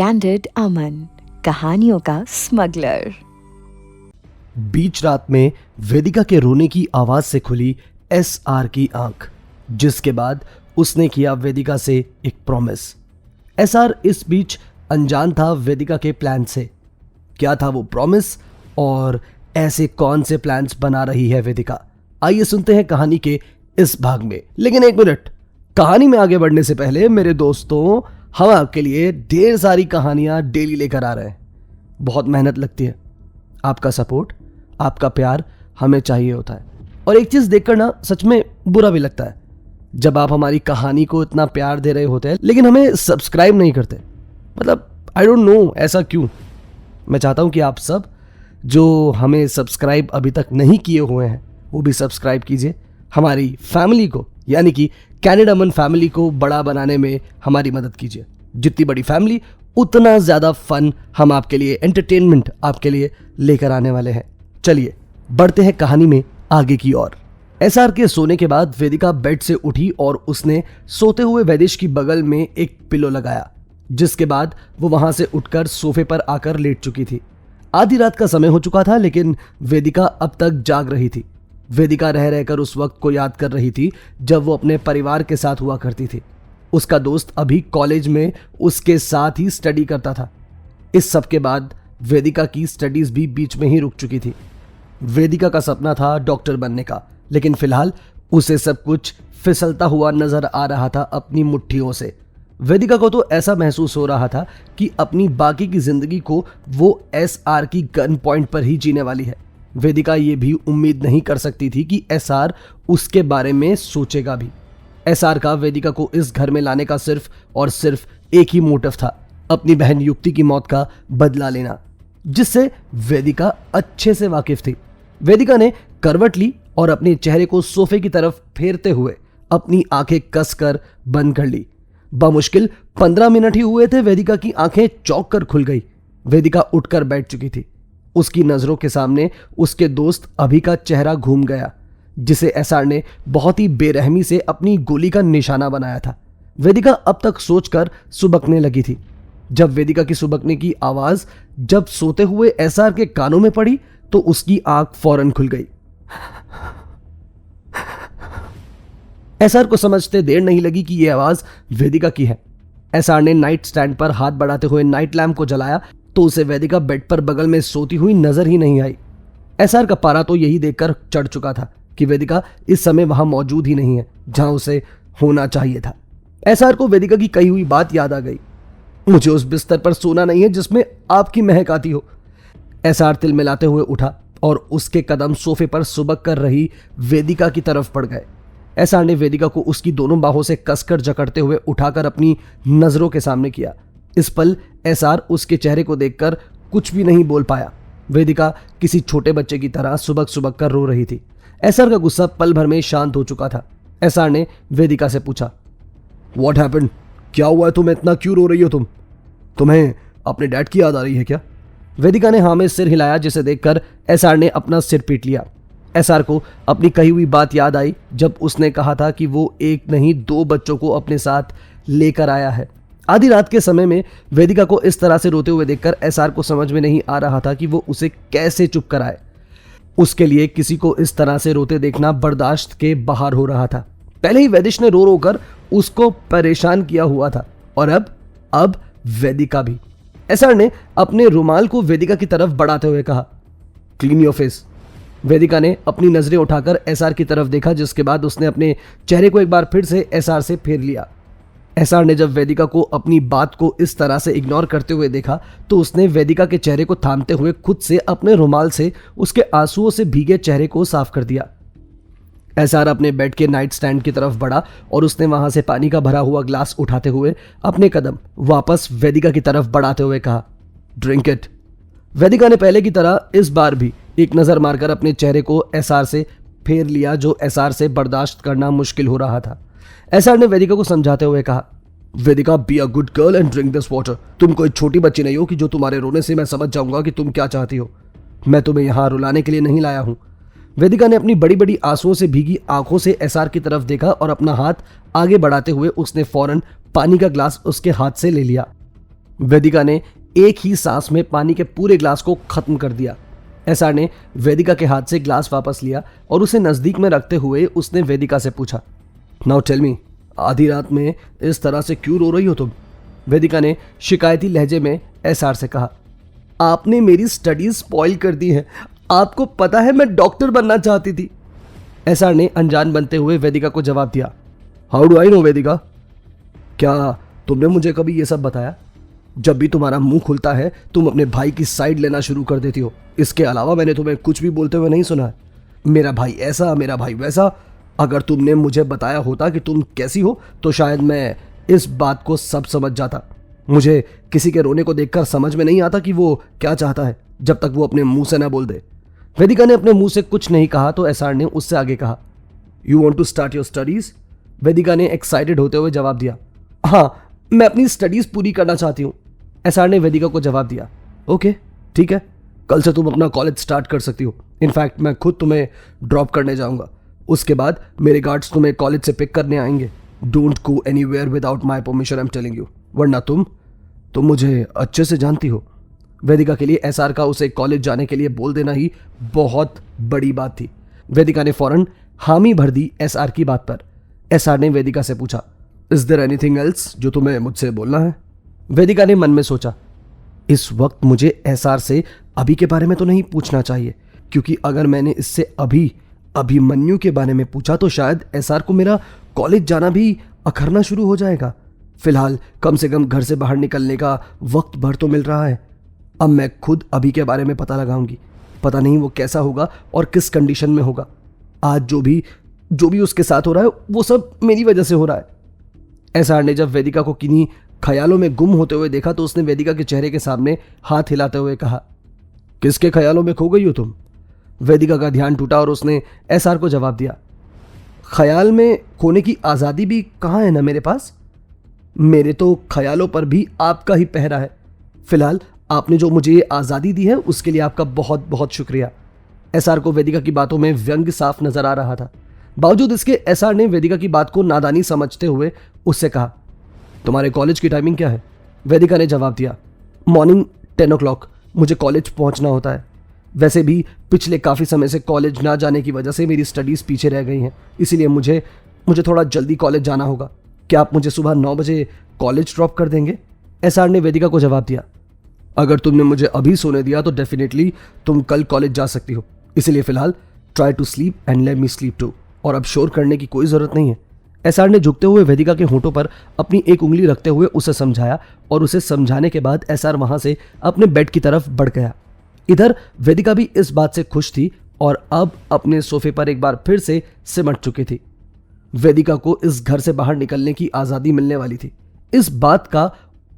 Candid अमन, कहानियों का smuggler. बीच रात में वेदिका के रोने की आवाज से खुली एसआर की आंख, जिसके बाद उसने किया वेदिका से एक प्रॉमिस। एसआर इस बीच अनजान था वेदिका के प्लान से। क्या था वो प्रॉमिस और ऐसे कौन से प्लान्स बना रही है वेदिका? आइए सुनते हैं कहानी के इस भाग में। लेकिन एक मिनट, कहानी में आगे बढ़ने से पहले मेरे दोस्तों, हम आपके लिए ढेर सारी कहानियां डेली लेकर आ रहे हैं। बहुत मेहनत लगती है, आपका सपोर्ट, आपका प्यार हमें चाहिए होता है। और एक चीज देखकर ना सच में बुरा भी लगता है, जब आप हमारी कहानी को इतना प्यार दे रहे होते हैं लेकिन हमें सब्सक्राइब नहीं करते। मतलब आई डोंट नो ऐसा क्यों। मैं चाहता हूं कि आप सब जो हमें सब्सक्राइब अभी तक नहीं किए हुए हैं वो भी सब्सक्राइब कीजिए। हमारी फैमिली को, यानी कि कैंडिड अमन फैमिली को बड़ा बनाने में हमारी मदद कीजिए। जितनी बड़ी फैमिली उतना ज्यादा फन हम आपके लिए, एंटरटेनमेंट आपके लिए लेकर आने वाले हैं। चलिए बढ़ते हैं कहानी में आगे की ओर। एसआर के सोने के बाद वेदिका बेड से उठी और उसने सोते हुए वैदेश की बगल में एक पिलो लगाया, जिसके बाद वो वहां से उठकर सोफे पर आकर लेट चुकी थी। आधी रात का समय हो चुका था लेकिन वेदिका अब तक जाग रही थी। वेदिका रह रहकर उस वक्त को याद कर रही थी जब वो अपने परिवार के साथ हुआ करती थी। उसका दोस्त अभी कॉलेज में उसके साथ ही स्टडी करता था। इस सब के बाद वेदिका की स्टडीज भी बीच में ही रुक चुकी थी। वेदिका का सपना था डॉक्टर बनने का, लेकिन फिलहाल उसे सब कुछ फिसलता हुआ नजर आ रहा था अपनी मुट्ठियों से। वेदिका को तो ऐसा महसूस हो रहा था कि अपनी बाकी की जिंदगी को वो एसआर की गन पॉइंट पर ही जीने वाली है। वेदिका ये भी उम्मीद नहीं कर सकती थी कि एसआर उसके बारे में सोचेगा भी। एसआर का वेदिका को इस घर में लाने का सिर्फ और सिर्फ एक ही मोटिव था, अपनी बहन युक्ति की मौत का बदला लेना, जिससे वेदिका अच्छे से वाकिफ थी। वेदिका ने करवट ली और अपने चेहरे को सोफे की तरफ फेरते हुए अपनी आंखें कसकर बंद कर ली। बमुश्किल 15 मिनट ही हुए थे, वेदिका की आंखें चौंक कर खुल गई। वेदिका उठकर बैठ चुकी थी। उसकी नजरों के सामने उसके दोस्त अभी का चेहरा घूम गया, जिसे एसआर ने बहुत ही बेरहमी से अपनी गोली का निशाना बनाया था। वेदिका अब तक सोचकर सुबकने लगी थी। जब वेदिका की सुबकने की आवाज जब सोते हुए एसआर के कानों में पड़ी तो उसकी आंख फौरन खुल गई। एसआर को समझते देर नहीं लगी कि यह आवाज वेदिका की है। एसआर ने नाइट स्टैंड पर हाथ बढ़ाते हुए नाइट लैम्प को जलाया तो उसे वेदिका बेड पर बगल में सोती हुई नजर ही नहीं आई। एसआर का पारा तो यही देखकर चढ़ चुका था कि वेदिका इस समय वहां मौजूद ही नहीं है जहां उसे होना चाहिए था। एसआर को वेदिका की कही हुई बात याद आ गई, मुझे उस बिस्तर पर सोना नहीं है जिसमें आपकी महक आती हो। एसआर तिलमिलाते हुए उठा और उसके कदम सोफे पर सुबक कर रही वेदिका की तरफ पड़ गए। एसआर ने वेदिका को उसकी दोनों बाहों से कसकर जकड़ते हुए उठाकर अपनी नजरों के सामने किया। इस पल एसआर उसके चेहरे को देखकर कुछ भी नहीं बोल पाया। वेदिका किसी छोटे बच्चे की तरह सुबक सुबक कर रो रही थी। एसआर का गुस्सा पल भर में शांत हो चुका था। एसआर ने वेदिका से पूछा, व्हाट हैपेंड? क्या हुआ है? तुम इतना क्यों रो रही हो? तुम्हें अपने डैड की याद आ रही है क्या? वेदिका ने हाँ में सिर हिलाया, जिसे देखकर एसआर ने अपना सिर पीट लिया। एसआर को अपनी कही हुई बात याद आई जब उसने कहा था कि वो एक नहीं 2 बच्चों को अपने साथ लेकर आया है। आधी रात के समय में वेदिका को इस तरह से रोते हुए देखकर एसआर को समझ में नहीं आ रहा था कि वो उसे कैसे चुप कराए। उसके लिए किसी को इस तरह से रोते देखना बर्दाश्त के बाहर हो रहा था। पहले ही वैदिश ने रो रो कर उसको परेशान किया हुआ था और अब वेदिका भी। एसआर ने अपने रुमाल को वेदिका की तरफ बढ़ाते हुए कहा, क्लीन योर फेस। वेदिका ने अपनी नजरें उठाकर एसआर की तरफ देखा, जिसके बाद उसने अपने चेहरे को एक बार फिर से एसआर से फेर लिया। एसआर ने जब वेदिका को अपनी बात को इस तरह से इग्नोर करते हुए देखा तो उसने वेदिका के चेहरे को थामते हुए खुद से अपने रुमाल से उसके आंसुओं से भीगे चेहरे को साफ कर दिया। एसआर अपने बेड के नाइट स्टैंड की तरफ बढ़ा और उसने वहां से पानी का भरा हुआ ग्लास उठाते हुए अपने कदम वापस वेदिका की तरफ बढ़ाते हुए कहा, ड्रिंक इट। वेदिका ने पहले की तरह इस बार भी एक नजर मारकर अपने चेहरे को एसआर से फेर लिया, जो एसआर से बर्दाश्त करना मुश्किल हो रहा था। एसआर ने वेदिका को समझाते हुए कहा, Vedika be a good girl and drink this water. तुम कोई छोटी बच्ची नहीं हो कि जो तुम्हारे रोने से मैं समझ जाऊंगा कि तुम क्या चाहती हो। मैं तुम्हें यहां रुलाने के लिए नहीं लाया हूं। वेदिका ने अपनी बड़ी बड़ी आंसुओं से भीगी आंखों से एसआर की तरफ देखा और अपना हाथ आगे बढ़ाते हुए उसने फौरन पानी का ग्लास उसके हाथ से ले लिया। वेदिका ने एक ही सांस में पानी के पूरे ग्लास को खत्म कर दिया। एसआर ने वेदिका के हाथ से ग्लास वापस लिया और उसे नजदीक में रखते हुए उसने वेदिका से पूछा, नाउ टेल मी, आधी रात में इस तरह से क्यों रो रही हो तुम? वेदिका ने शिकायती लहजे में एसआर से कहा, आपने मेरी स्टडीज स्पॉइल कर दी है। आपको पता है मैं डॉक्टर बनना चाहती थी। एसआर ने अनजान बनते हुए वेदिका को जवाब दिया, हाउ डू आई नो वेदिका? क्या तुमने मुझे कभी ये सब बताया? जब भी तुम्हारा मुंह खुलता है तुम अपने भाई की साइड लेना शुरू कर देती हो। इसके अलावा मैंने तुम्हें कुछ भी बोलते हुए नहीं सुना है। मेरा भाई ऐसा, मेरा भाई वैसा। अगर तुमने मुझे बताया होता कि तुम कैसी हो तो शायद मैं इस बात को सब समझ जाता। मुझे किसी के रोने को देखकर समझ में नहीं आता कि वो क्या चाहता है जब तक वो अपने मुंह से ना बोल दे। वेदिका ने अपने मुंह से कुछ नहीं कहा तो एसआर ने उससे आगे कहा, you want to start your studies? Vedika ने एक्साइटेड होते हुए जवाब दिया, हाँ, मैं अपनी स्टडीज पूरी करना चाहती हूँ। एसआर ने वेदिका को जवाब दिया, ओके ठीक है, कल से तुम अपना कॉलेज स्टार्ट कर सकती हो। इनफैक्ट मैं खुद तुम्हें ड्रॉप करने जाऊंगा। उसके बाद मेरे गार्ड्स तुम्हें कॉलेज से पिक करने आएंगे। Don't go anywhere without my permission, I am telling you, वरना तुम मुझे अच्छे से जानती हो। वेदिका के लिए एसआर का उसे कॉलेज जाने के लिए बोल देना ही बहुत बड़ी बात थी। वेदिका ने फौरन हामी भर दी एसआर की बात पर। एसआर ने वेदिका से पूछा, इज देयर एनीथिंग एल्स जो तुम्हें मुझसे बोलना है? वेदिका ने मन में सोचा, इस वक्त मुझे एसआर से अभी के बारे में तो नहीं पूछना चाहिए, क्योंकि अगर मैंने इससे अभिमन्यु के बारे में पूछा तो शायद एसआर को मेरा कॉलेज जाना भी अखरना शुरू हो जाएगा। फिलहाल कम से कम घर से बाहर निकलने का वक्त भर तो मिल रहा है। अब मैं खुद अभी के बारे में पता लगाऊंगी। पता नहीं वो कैसा होगा और किस कंडीशन में होगा। आज जो भी उसके साथ हो रहा है वो सब मेरी वजह से हो रहा है। एसआर ने जब वेदिका को किन्हीं ख्यालों में गुम होते हुए देखा तो उसने वेदिका के चेहरे के सामने हाथ हिलाते हुए कहा, किसके ख्यालों में खो गई हो तुम? वेदिका का ध्यान टूटा और उसने एसआर को जवाब दिया, ख्याल में खोने की आज़ादी भी कहाँ है ना मेरे पास। मेरे तो ख्यालों पर भी आपका ही पहरा है। फिलहाल आपने जो मुझे ये आज़ादी दी है उसके लिए आपका बहुत बहुत शुक्रिया। एसआर को वेदिका की बातों में व्यंग्य साफ नजर आ रहा था। बावजूद इसके एसआर ने वेदिका की बात को नादानी समझते हुए उससे कहा, तुम्हारे कॉलेज की टाइमिंग क्या है? वेदिका ने जवाब दिया, मॉर्निंग 10 o'clock मुझे कॉलेज पहुंचना होता है। वैसे भी पिछले काफ़ी समय से कॉलेज ना जाने की वजह से मेरी स्टडीज़ पीछे रह गई हैं, इसीलिए मुझे थोड़ा जल्दी कॉलेज जाना होगा। क्या आप मुझे सुबह 9 बजे कॉलेज ड्रॉप कर देंगे? एसआर ने वेदिका को जवाब दिया, अगर तुमने मुझे अभी सोने दिया तो डेफिनेटली तुम कल कॉलेज जा सकती हो। इसलिए फिलहाल try to sleep and let me sleep too, और अब शोर करने की कोई ज़रूरत नहीं है। एसआर ने झुकते हुए वेदिका के होंठों पर अपनी एक उंगली रखते हुए उसे समझाया और उसे समझाने के बाद एसआर वहां से अपने बेड की तरफ बढ़ गया। इधर वेदिका भी इस बात से खुश थी और अब अपने सोफे पर एक बार फिर से सिमट चुकी थी। वेदिका को इस घर से बाहर निकलने की आज़ादी मिलने वाली थी। इस बात का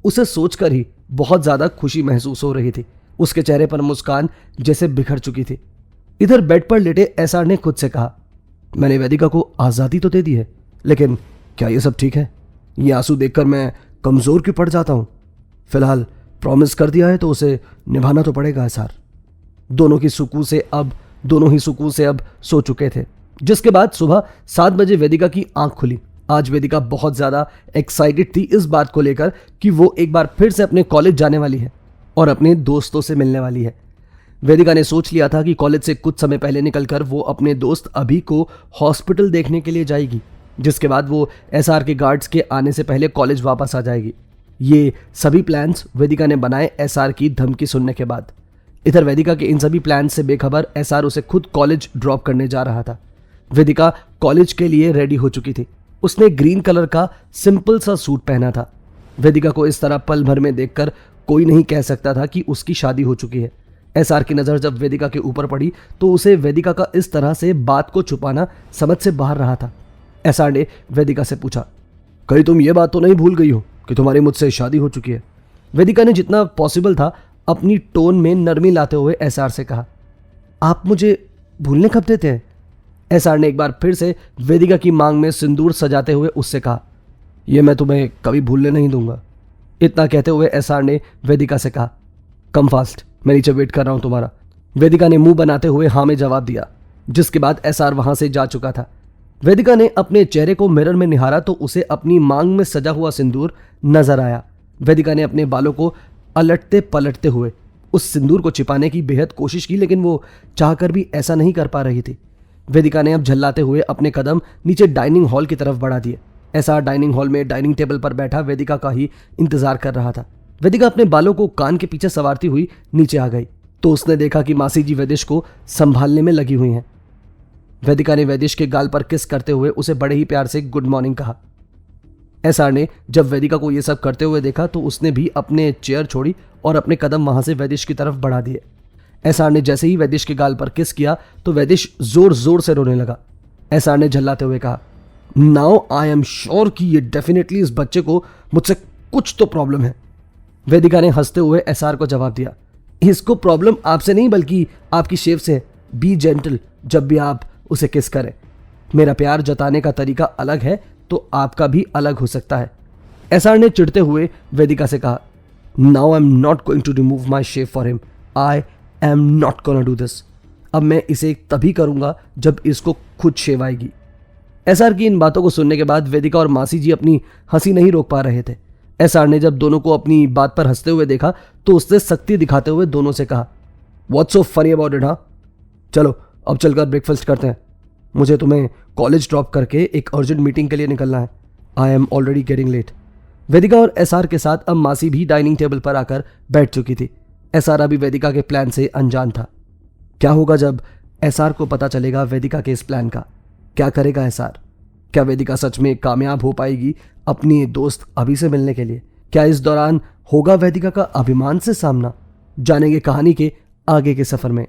उसे सोचकर ही बहुत ज़्यादा खुशी महसूस हो रही थी। उसके चेहरे पर मुस्कान जैसे बिखर चुकी थी। इधर बेड पर लेटे एसआर ने खुद से कहा, मैंने वेदिका को आज़ादी तो दे दी है, लेकिन क्या ये सब ठीक है? ये आंसू देखकर मैं कमज़ोर क्यों पड़ जाता हूँ? फिलहाल प्रॉमिस कर दिया है तो उसे निभाना तो पड़ेगा एसआर। दोनों ही सुकून से अब सो चुके थे। जिसके बाद सुबह 7 बजे वेदिका की आंख खुली। आज वेदिका बहुत ज़्यादा एक्साइटेड थी इस बात को लेकर कि वो एक बार फिर से अपने कॉलेज जाने वाली है और अपने दोस्तों से मिलने वाली है। वेदिका ने सोच लिया था कि कॉलेज से कुछ समय पहले निकलकर वो अपने दोस्त अभी को हॉस्पिटल देखने के लिए जाएगी, जिसके बाद वो एसआर के गार्ड्स के आने से पहले कॉलेज वापस आ जाएगी। ये सभी प्लान्स वेदिका ने बनाए एसआर की धमकी सुनने के बाद। इधर वेदिका के इन सभी प्लान से बेखबर एसआर उसे खुद कॉलेज ड्रॉप करने जा रहा था। वेदिका कॉलेज के लिए रेडी हो चुकी थी। उसने ग्रीन कलर का सिंपल सा सूट पहना था। वेदिका को इस तरह पल भर में देखकर कोई नहीं कह सकता था कि उसकी शादी हो चुकी है। एसआर की नज़र जब वेदिका के ऊपर पड़ी तो उसे वेदिका का इस तरह से बात को छुपाना समझ से बाहर रहा था। एसआर ने वेदिका से पूछा, कहीं तुम ये बात तो नहीं भूल गई हो कि तुम्हारी मुझसे शादी हो चुकी है? वेदिका ने जितना पॉसिबल था अपनी टोन में नरमी लाते हुए एसआर से कहा, आप मुझे भूलने कब देते हैं? एसआर ने एक बार फिर से वेदिका की मांग में सिंदूर सजाते हुए उससे कहा, यह मैं तुम्हें कभी भूलने नहीं दूंगा। इतना कहते हुए एसआर ने वेदिका से कहा, कम फास्ट, मैं नीचे वेट कर रहा हूं तुम्हारा। वेदिका ने मुंह बनाते हुए हाँ में जवाब दिया, जिसके बाद एसआर वहां से जा चुका था। वेदिका ने अपने चेहरे को मिरर में निहारा तो उसे अपनी मांग में सजा हुआ सिंदूर नजर आया। वेदिका ने अपने बालों को अलटते पलटते हुए उस सिंदूर को छिपाने की बेहद कोशिश की, लेकिन वो चाहकर भी ऐसा नहीं कर पा रही थी। वेदिका ने अब झल्लाते हुए अपने कदम नीचे डाइनिंग हॉल की तरफ बढ़ा दिए। एसआर डाइनिंग हॉल में डाइनिंग टेबल पर बैठा वेदिका का ही इंतजार कर रहा था। वेदिका अपने बालों को कान के पीछे संवारती हुई नीचे आ गई तो उसने देखा कि मासी जी वेदिश को संभालने में लगी हुई हैं। वेदिका ने वेदिश के गाल पर किस करते हुए उसे बड़े ही प्यार से गुड मॉर्निंग कहा। एसआर ने जब वेदिका को यह सब करते हुए देखा तो उसने भी अपने चेयर छोड़ी और अपने कदम वहां से वेदिश की तरफ बढ़ा दिए। एसआर ने जैसे ही वेदिश के गाल पर किस किया तो वेदिश जोर जोर से रोने लगा। एसआर ने झल्लाते हुए कहा, नाउ आई एम श्योर कि ये डेफिनेटली इस बच्चे को मुझसे कुछ तो प्रॉब्लम है। वेदिका ने हंसते हुए एसआर को जवाब दिया, इसको प्रॉब्लम आपसे नहीं बल्कि आपकी शेव से है। बी जेंटल जब भी आप उसे किस करें। मेरा प्यार जताने का तरीका अलग है तो आपका भी अलग हो सकता है। एसआर ने चिढ़ते हुए वेदिका से कहा, now I am not going to remove my shave for him. I am not gonna do this. अब मैं इसे तभी करूंगा जब इसको खुद शेव आएगी। एसआर की इन बातों को सुनने के बाद वेदिका और मासी जी अपनी हंसी नहीं रोक पा रहे थे। एसआर ने जब दोनों को अपनी बात पर हंसते हुए देखा तो उससे सख्ती दिखाते हुए दोनों से कहा, what's so funny about it? हाँ चलो अब चलकर ब्रेकफास्ट करते हैं। मुझे तुम्हें कॉलेज ड्रॉप करके एक अर्जेंट मीटिंग के लिए निकलना है। I am already getting late. Vedika और एसआर के साथ अब मासी भी डाइनिंग टेबल पर आकर बैठ चुकी थी। एसआर अभी वेदिका के प्लान से अनजान था। क्या होगा जब एसआर को पता चलेगा वेदिका के इस प्लान का? क्या करेगा एसआर? क्या वेदिका सच में कामयाब हो पाएगी अपनी दोस्त अभी से मिलने के लिए? क्या इस दौरान होगा वेदिका का अभिमान से सामना? जानेंगे कहानी के आगे के सफर में।